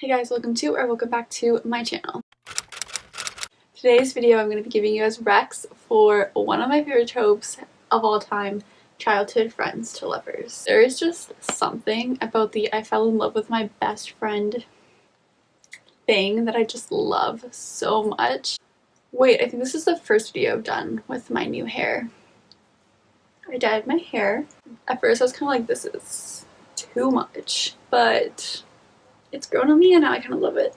Hey guys, welcome back to my channel. Today's video I'm going to be giving you guys recs for one of my favorite tropes of all time, childhood friends to lovers. There is just something about the I fell in love with my best friend thing that I just love so much. Wait, I think this is the first video I've done with my new hair. I dyed my hair. At first I was kind of like, this is too much, but it's grown on me and now I kind of love it.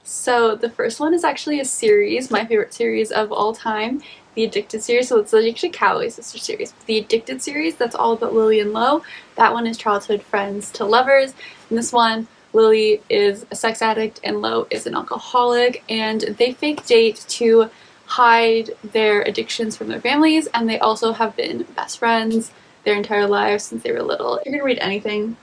So the first one is actually a series, my favorite series of all time, the Addicted series. So it's the actually Calloway sister series. The Addicted series, that's all about Lily and Lo. That one is childhood friends to lovers. In this one, Lily is a sex addict and Lo is an alcoholic, and they fake date to hide their addictions from their families, and they also have been best friends their entire lives since they were little. If you're gonna read anything,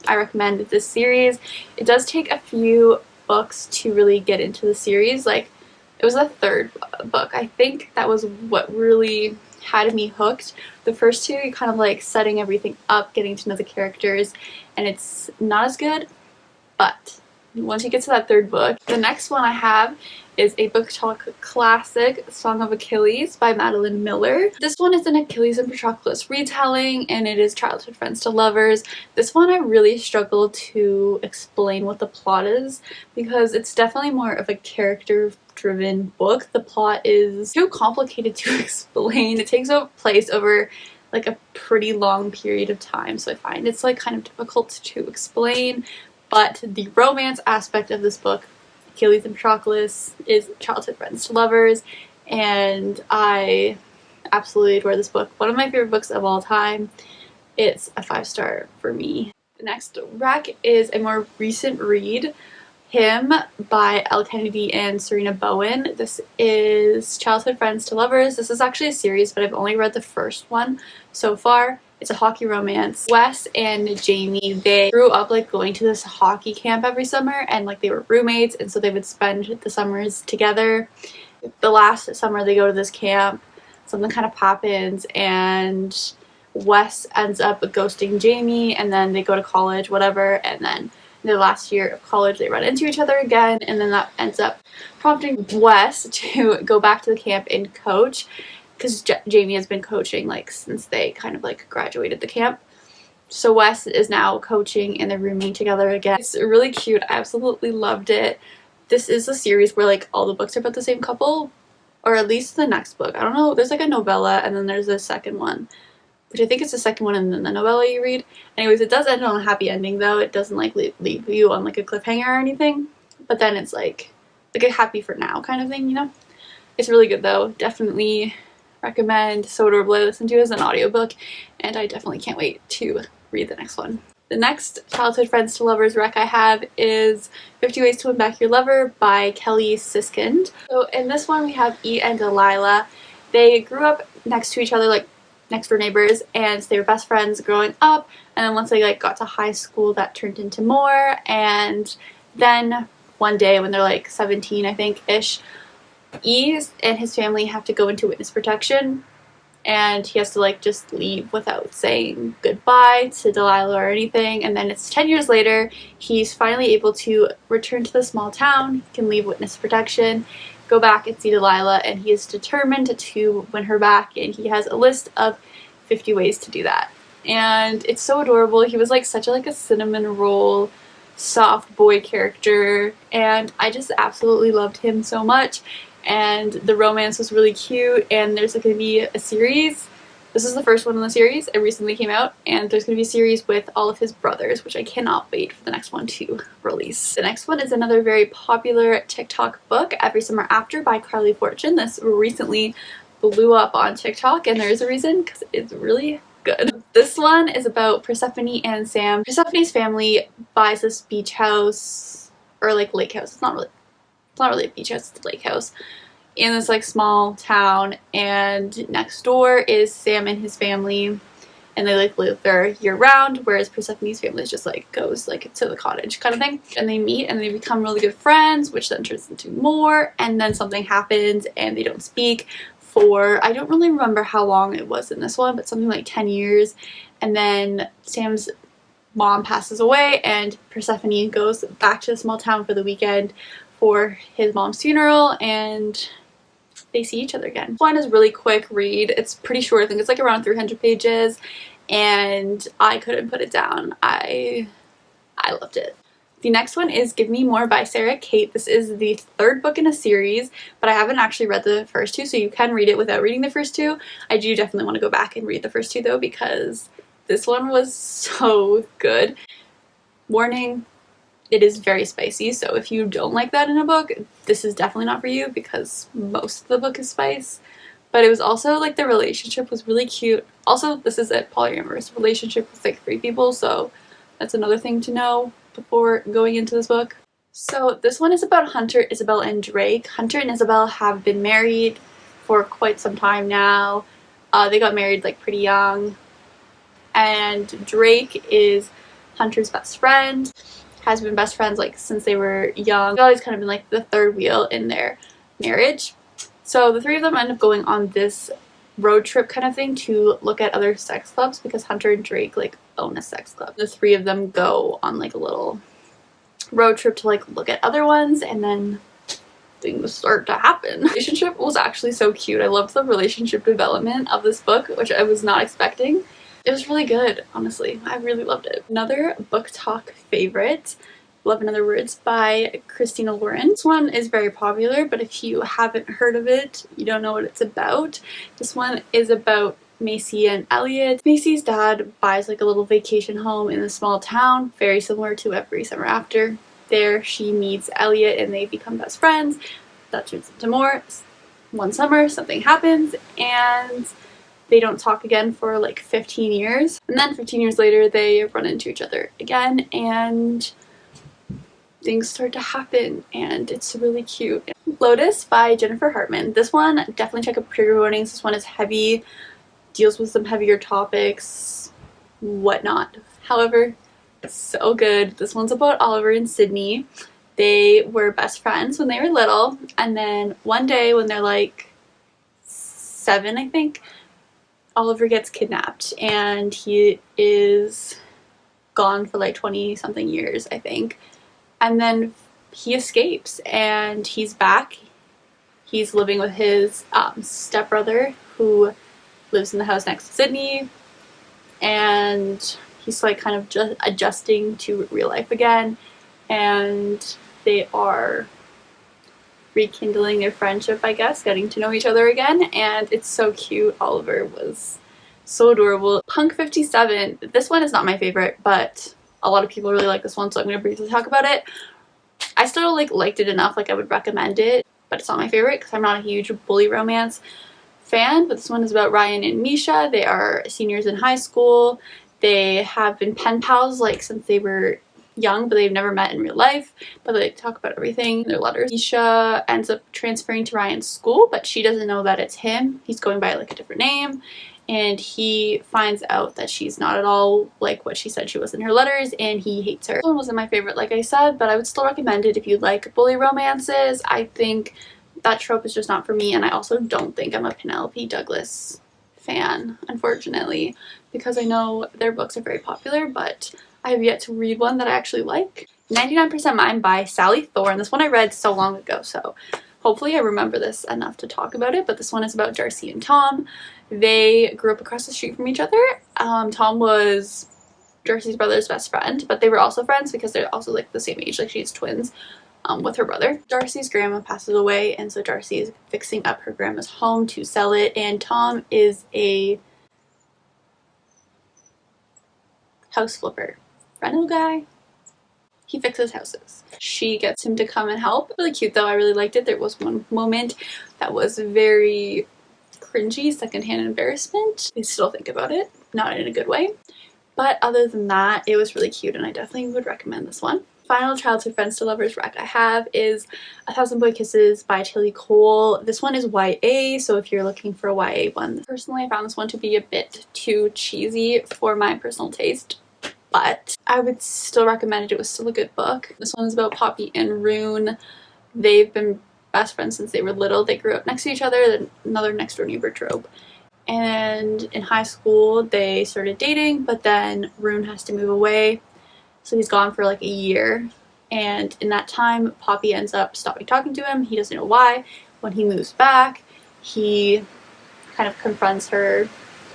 I recommend this series. It does take a few books to really get into the series. Like, it was the third book. I think that was what really had me hooked. The first two, you kind of like setting everything up, getting to know the characters, and it's not as good, but once you get to that third book. The next one I have is a book talk classic, Song of Achilles by Madeline Miller. This one is an Achilles and Patroclus retelling, and it is childhood friends to lovers. This one I really struggle to explain what the plot is because it's definitely more of a character-driven book. The plot is too complicated to explain. It takes place over like a pretty long period of time, so I find it's like kind of difficult to explain. But the romance aspect of this book, Achilles and Patroclus, is childhood friends to lovers, and I absolutely adore this book. One of my favorite books of all time. It's a 5-star for me. The next rec is a more recent read, Him by Elle Kennedy and Serena Bowen. This is childhood friends to lovers. This is actually a series, but I've only read the first one so far. It's a hockey romance. Wes and Jamie, they grew up like going to this hockey camp every summer, and like they were roommates, and so they would spend the summers together. The last summer they go to this camp, something kind of happens and Wes ends up ghosting Jamie, and then they go to college, whatever, and then in their last year of college they run into each other again, and then that ends up prompting Wes to go back to the camp and coach, because Jamie has been coaching like since they kind of like graduated the camp. So Wes is now coaching and they're rooming together again. It's really cute. I absolutely loved it. This is a series where like all the books are about the same couple, or at least the next book. I don't know. There's like a novella and then there's a second one, which I think it's the second one and then the novella you read. Anyways, it does end on a happy ending though. It doesn't like leave you on like a cliffhanger or anything. But then it's like a happy for now kind of thing, you know? It's really good though. Definitely recommend. So adorable. I listened to it as an audiobook, and I definitely can't wait to read the next one. The next childhood friends to lovers rec I have is 50 Ways to Win Back Your Lover by Kelly Siskind. So in this one we have E and Delilah. They grew up next to each other, like next door neighbors, and they were best friends growing up, and then once they like got to high school that turned into more, and then one day when they're like 17 I think ish, E and his family have to go into witness protection, and he has to like just leave without saying goodbye to Delilah or anything, and then it's 10 years later he's finally able to return to the small town. He can leave witness protection, go back and see Delilah, and he is determined to win her back, and he has a list of 50 ways to do that. And it's so adorable. He was like such a cinnamon roll soft boy character, and I just absolutely loved him so much. And the romance was really cute, and there's going to be a series. This is the first one in the series. It recently came out, and there's going to be a series with all of his brothers, which I cannot wait for the next one to release. The next one is another very popular TikTok book, Every Summer After by Carly Fortune. This recently blew up on TikTok, and there's a reason, because it's really good. This one is about Persephone and Sam. Persephone's family buys this beach house, or like lake house. It's not really a beach house, it's a lake house in this like small town, and next door is Sam and his family, and they like live there year round, whereas Persephone's family just like goes like to the cottage kind of thing, and they meet and they become really good friends, which then turns into more, and then something happens and they don't speak for, I don't really remember how long it was in this one, but something like 10 years, and then Sam's mom passes away and Persephone goes back to the small town for the weekend for his mom's funeral, and they see each other again. This one is a really quick read. It's pretty short. I think it's like around 300 pages, and I couldn't put it down. I loved it. The next one is Give Me More by Sarah Kate. This is the third book in a series, but I haven't actually read the first two, so you can read it without reading the first two. I do definitely want to go back and read the first two though, because this one was so good. Warning, it is very spicy, so if you don't like that in a book, this is definitely not for you, because most of the book is spice. But it was also like the relationship was really cute. Also, this is a polyamorous relationship with like 3 people, so that's another thing to know before going into this book. So this one is about Hunter, Isabel, and Drake. Hunter and Isabel have been married for quite some time now. They got married like pretty young. And Drake is Hunter's best friend. Has been best friends like since they were young. They've always kind of been like the third wheel in their marriage. So the 3 of them end up going on this road trip kind of thing to look at other sex clubs, because Hunter and Drake like own a sex club. The 3 of them go on like a little road trip to like look at other ones, and then things start to happen. The relationship was actually so cute. I loved the relationship development of this book, which I was not expecting. It was really good, honestly. I really loved it. Another book talk favorite, Love in Other Words by Christina Lauren. This one is very popular, but if you haven't heard of it, you don't know what it's about. This one is about Macy and Elliot. Macy's dad buys like a little vacation home in a small town, very similar to Every Summer After. There she meets Elliot and they become best friends. That turns into more. One summer something happens and they don't talk again for like 15 years. And then 15 years later they run into each other again and things start to happen, and it's really cute. Lotus by Jennifer Hartman. This one, definitely check out trigger warnings. This one is heavy, deals with some heavier topics, whatnot. However, so good. This one's about Oliver and Sydney. They were best friends when they were little, and then one day when they're like 7, I think, Oliver gets kidnapped and he is gone for like 20 something years, I think. And then he escapes and he's back. He's living with his stepbrother who lives in the house next to Sydney. And he's like kind of just adjusting to real life again. And they are rekindling their friendship, I guess, getting to know each other again. And it's so cute. Oliver was so adorable. Punk 57. This one is not my favorite, but a lot of people really like this one, so I'm going to briefly talk about it. I still liked it enough, like I would recommend it, but it's not my favorite because I'm not a huge bully romance fan. But this one is about Ryan and Misha. They are seniors in high school. They have been pen pals like since they were young, but they've never met in real life, but they talk about everything in their letters. Misha ends up transferring to Ryan's school, but she doesn't know that it's him. He's going by like a different name. And he finds out that she's not at all like what she said she was in her letters, and he hates her. This one wasn't my favorite, like I said, but I would still recommend it if you like bully romances. I think that trope is just not for me, and I also don't think I'm a Penelope Douglas fan, unfortunately, because I know their books are very popular, but I have yet to read one that I actually like. 99% Mine by Sally Thorne. This one I read so long ago, so hopefully I remember this enough to talk about it, but this one is about Darcy and Tom. They grew up across the street from each other. Tom was Darcy's brother's best friend, but they were also friends because they're also like the same age, like she's twins with her brother. Darcy's grandma passes away, and so Darcy is fixing up her grandma's home to sell it, and Tom is a house flipper. Rental guy? He fixes houses. She gets him to come and help. Really cute though, I really liked it. There was one moment that was very cringy, secondhand embarrassment. I still think about it, not in a good way. But other than that, it was really cute, and I definitely would recommend this one. Final childhood friends to lovers rec I have is A Thousand Boy Kisses by Tilly Cole. This one is YA, so if you're looking for a YA one. Personally, I found this one to be a bit too cheesy for my personal taste, but I would still recommend it. It was still a good book. This one is about Poppy and Rune. They've been best friends since they were little. They grew up next to each other, another next door neighbor trope. and in high school they started dating, but then Rune has to move away, so he's gone for like a year, and in that time Poppy ends up stopping talking to him. He doesn't know why. When he moves back, he kind of confronts her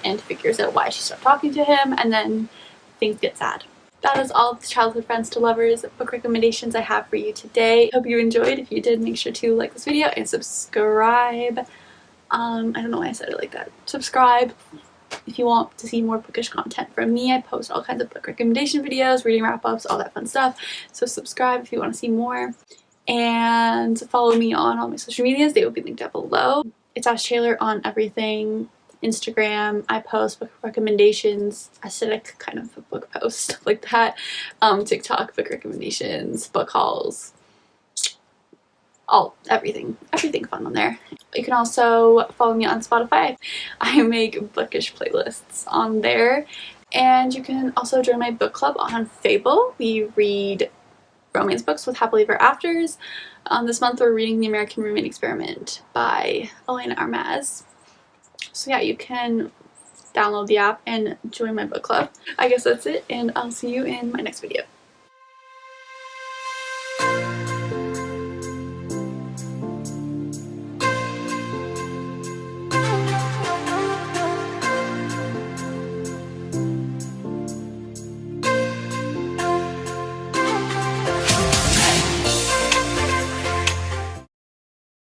and figures out why she stopped talking to him, and then things get sad. That is all of the childhood friends to lovers book recommendations I have for you today. Hope you enjoyed. If you did, make sure to like this video and subscribe. I don't know why I said it like that. Subscribe if you want to see more bookish content from me. I post all kinds of book recommendation videos, reading wrap-ups, all that fun stuff. So subscribe if you want to see more. And follow me on all my social medias. They will be linked down below. It's itsashtaylor on everything. Instagram, I post book recommendations, aesthetic kind of a book post like that. TikTok, book recommendations, book hauls, everything fun on there. You can also follow me on Spotify. I make bookish playlists on there, and you can also join my book club on Fable. We read romance books with happily ever afters. This month we're reading The American Roommate Experiment by Elena Armaz. So yeah, you can download the app and join my book club. I guess that's it, and I'll see you in my next video.